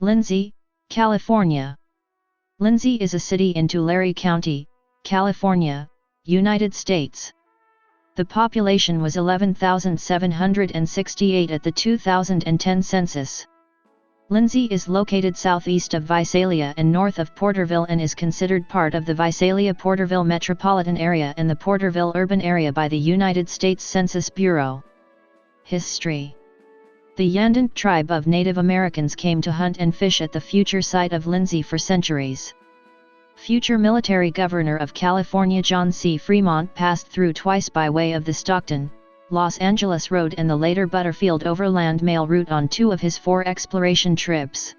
Lindsay, California. Lindsay is a city in Tulare County, California, United States. The population was 11,768 at the 2010 census. Lindsay is located southeast of Visalia and north of Porterville and is considered part of the Visalia-Porterville Metropolitan Area and the Porterville Urban Area by the United States Census Bureau. History. The Yandant tribe of Native Americans came to hunt and fish at the future site of Lindsay for centuries. Future military governor of California John C. Fremont passed through twice by way of the Stockton, Los Angeles Road and the later Butterfield Overland Mail route on 2 of his 4 exploration trips.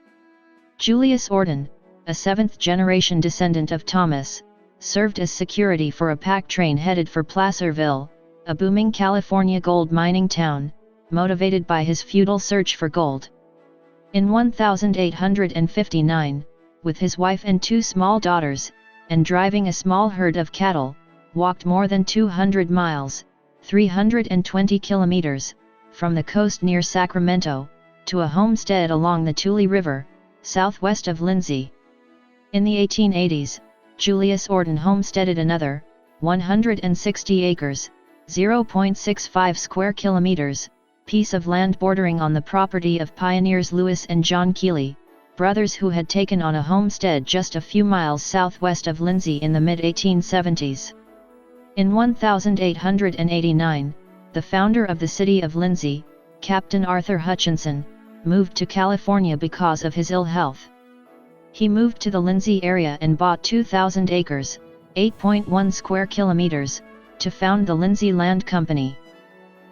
Julius Ordon, a 7th-generation descendant of Thomas, served as security for a pack train headed for Placerville, a booming California gold mining town, motivated by his futile search for gold. In 1859, with his wife and 2 small daughters, and driving a small herd of cattle, walked more than 200 miles, 320 kilometers, from the coast near Sacramento, to a homestead along the Tule River, southwest of Lindsay. In the 1880s, Julius Ordon homesteaded another, 160 acres, 0.65 square kilometers, piece of land bordering on the property of pioneers Lewis and John Keeley, brothers who had taken on a homestead just a few miles southwest of Lindsay in the mid-1870s. In 1889, the founder of the city of Lindsay, Captain Arthur Hutchinson, moved to California because of his ill health. He moved to the Lindsay area and bought 2,000 acres, 8.1 square kilometers, to found the Lindsay Land Company.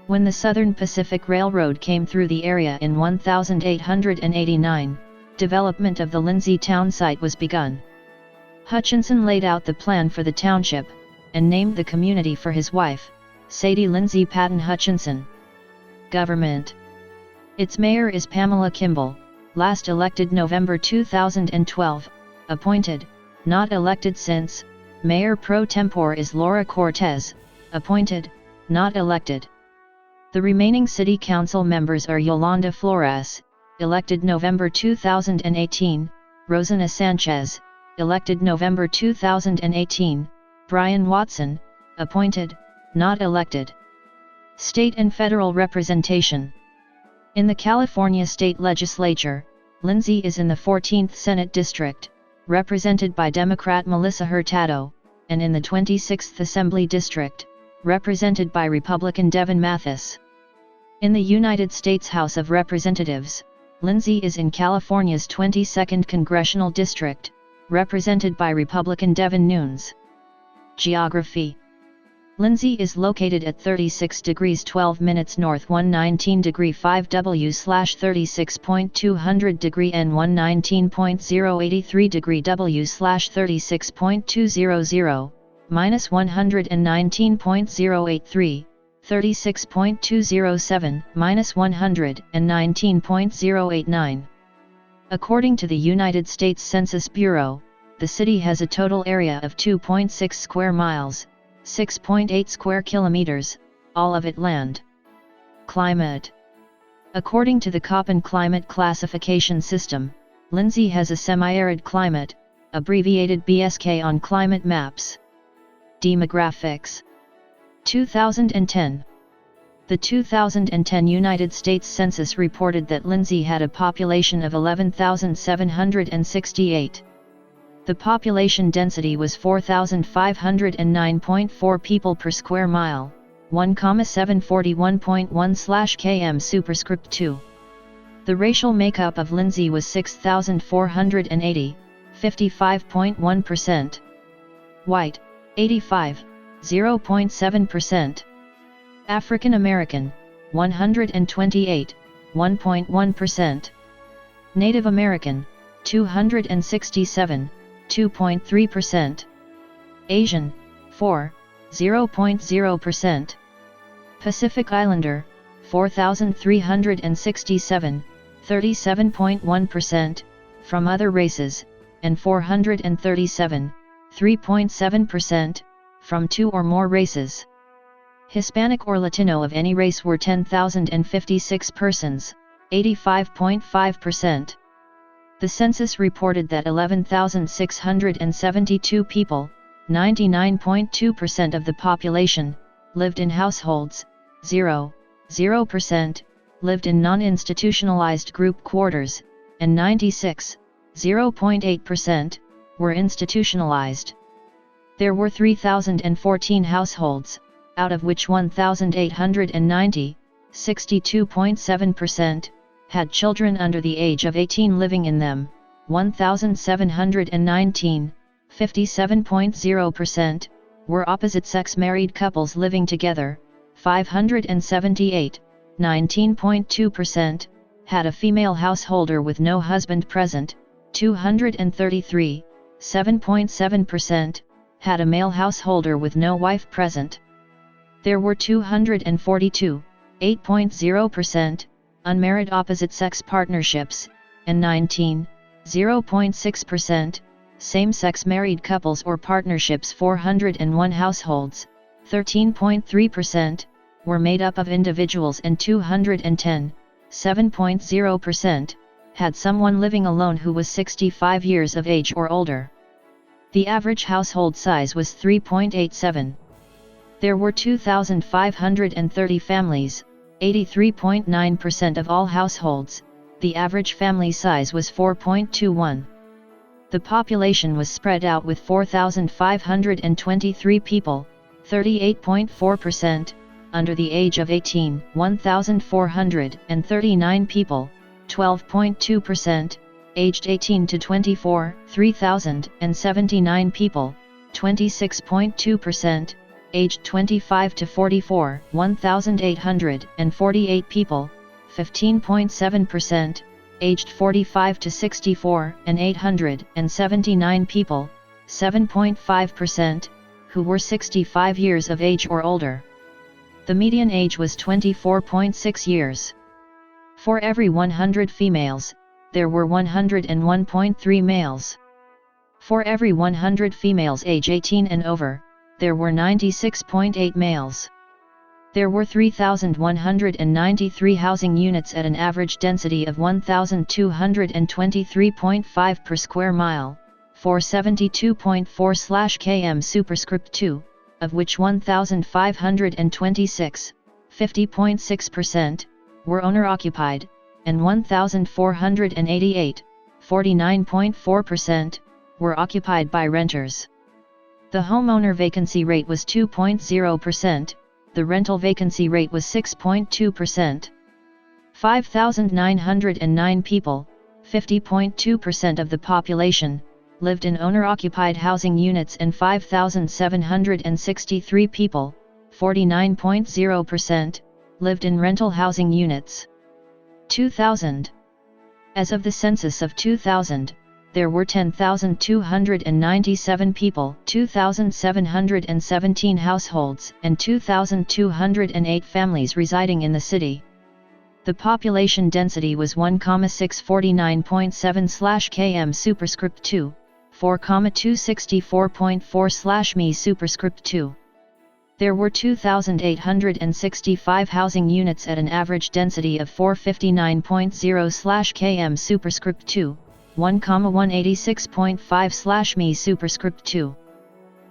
When the Southern Pacific Railroad came through the area in 1889, development of the Lindsay town site was begun. Hutchinson laid out the plan for the township, and named the community for his wife, Sadie Lindsay Patton Hutchinson. Government. Its mayor is Pamela Kimball, last elected November 2012, appointed, not elected since. Mayor pro tempore is Laura Cortez, appointed, not elected. The remaining city council members are Yolanda Flores, elected November 2018, Rosana Sanchez, elected November 2018, Brian Watson, appointed, not elected. State and federal representation. In the California State Legislature, Lindsay is in the 14th Senate District, represented by Democrat Melissa Hurtado, and in the 26th Assembly District, represented by Republican Devin Mathis. In the United States House of Representatives, Lindsay is in California's 22nd Congressional District, represented by Republican Devin Nunes. Geography. Lindsay is located at 36 degrees 12 minutes north 119°5 W/36.200° N 119.083° W/36.200, minus 119.083, 36.207, minus 119.089. According to the United States Census Bureau, the city has a total area of 2.6 square miles, 6.8 square kilometers, all of it land. Climate. According to the Köppen climate classification system, Lindsay has a semi-arid climate, abbreviated BSK on climate maps. Demographics. 2010. The 2010 United States Census reported that Lindsay had a population of 11,768. The population density was 4,509.4 people per square mile, 1,741.1/km superscript 2. The racial makeup of Lindsay was 6,480, 55.1%. White, 85, 0.7%. African American, 128, 1.1%. Native American, 267, 2.3%. Asian, 4, 0.0%. Pacific Islander, 4,367, 37.1%, from other races, and 437, 3.7%, from 2 or more races. Hispanic or Latino of any race were 10,056 persons, 85.5%. The census reported that 11,672 people, 99.2% of the population, lived in households, 0.0% lived in non-institutionalized group quarters, and 0.8% were institutionalized. There were 3,014 households, out of which 1,890, 62.7%, had children under the age of 18 living in them, 1,719, 57.0%, were opposite-sex married couples living together, 578, 19.2%, had a female householder with no husband present, 233, 7.7%, had a male householder with no wife present. There were 242, 8.0%, unmarried opposite-sex partnerships, and 19, 0.6%, same-sex married couples or partnerships. 401 households, 13.3%, were made up of individuals, and 210, 7.0%, had someone living alone who was 65 years of age or older. The average household size was 3.87. There were 2,530 families, 83.9% of all households. The average family size was 4.21. The population was spread out with 4,523 people, 38.4%, under the age of 18, 1,439 people, 12.2%, aged 18 to 24, 3,079 people, 26.2%, aged 25 to 44, 1,848 people, 15.7%, aged 45 to 64, and 879 people, 7.5%, who were 65 years of age or older. The median age was 24.6 years. For every 100 females, there were 101.3 males. For every 100 females age 18 and over, there were 96.8 males. There were 3,193 housing units at an average density of 1,223.5 per square mile, 472.4/km superscript 2, of which 1,526, 50.6%, were owner-occupied, and 1,488, 49.4%, were occupied by renters. The homeowner vacancy rate was 2.0%, the rental vacancy rate was 6.2%. 5,909 people, 50.2% of the population, lived in owner-occupied housing units, and 5,763 people, 49.0%, lived in rental housing units. 2000. As of the census of 2000, there were 10,297 people, 2,717 households, and 2,208 families residing in the city. The population density was 1,649.7/km superscript 2, 4,264.4/mi superscript 2. There were 2,865 housing units at an average density of 459.0/km superscript 2, 1,186.5/mi superscript 2.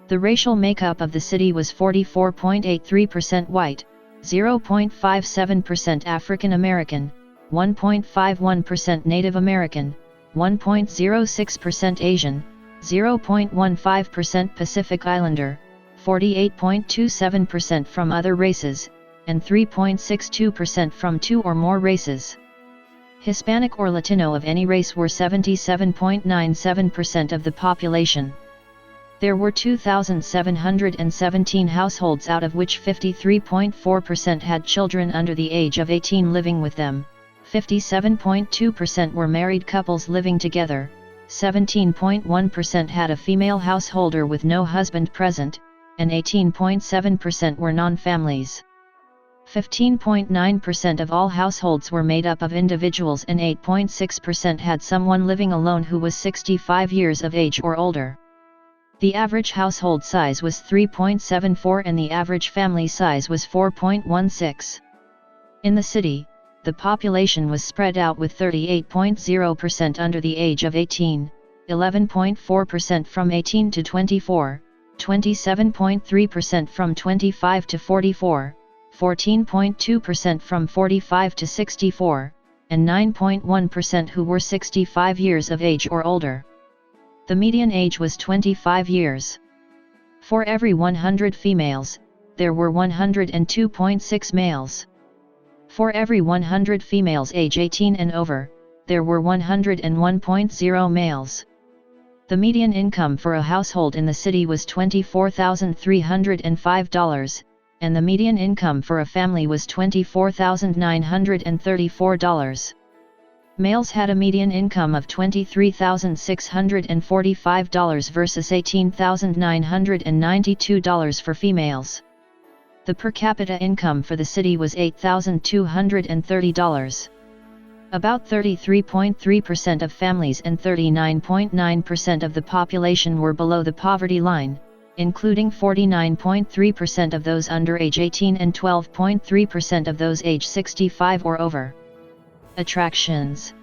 The racial makeup of the city was 44.83% white, 0.57% African American, 1.51% Native American, 1.06% Asian, 0.15% Pacific Islander, 48.27% from other races, and 3.62% from two or more races. Hispanic or Latino of any race were 77.97% of the population. There were 2,717 households, out of which 53.4% had children under the age of 18 living with them, 57.2% were married couples living together, 17.1% had a female householder with no husband present, and 18.7% were non-families. 15.9% of all households were made up of individuals, and 8.6% had someone living alone who was 65 years of age or older. The average household size was 3.74 and the average family size was 4.16. In the city, the population was spread out with 38.0% under the age of 18, 11.4% from 18 to 24, 27.3% from 25 to 44, 14.2% from 45 to 64, and 9.1% who were 65 years of age or older. The median age was 25 years. For every 100 females, there were 102.6 males. For every 100 females age 18 and over, there were 101.0 males. The median income for a household in the city was $24,305, and the median income for a family was $24,934. Males had a median income of $23,645 versus $18,992 for females. The per capita income for the city was $8,230. About 33.3% of families and 39.9% of the population were below the poverty line, including 49.3% of those under age 18 and 12.3% of those age 65 or over. Attractions.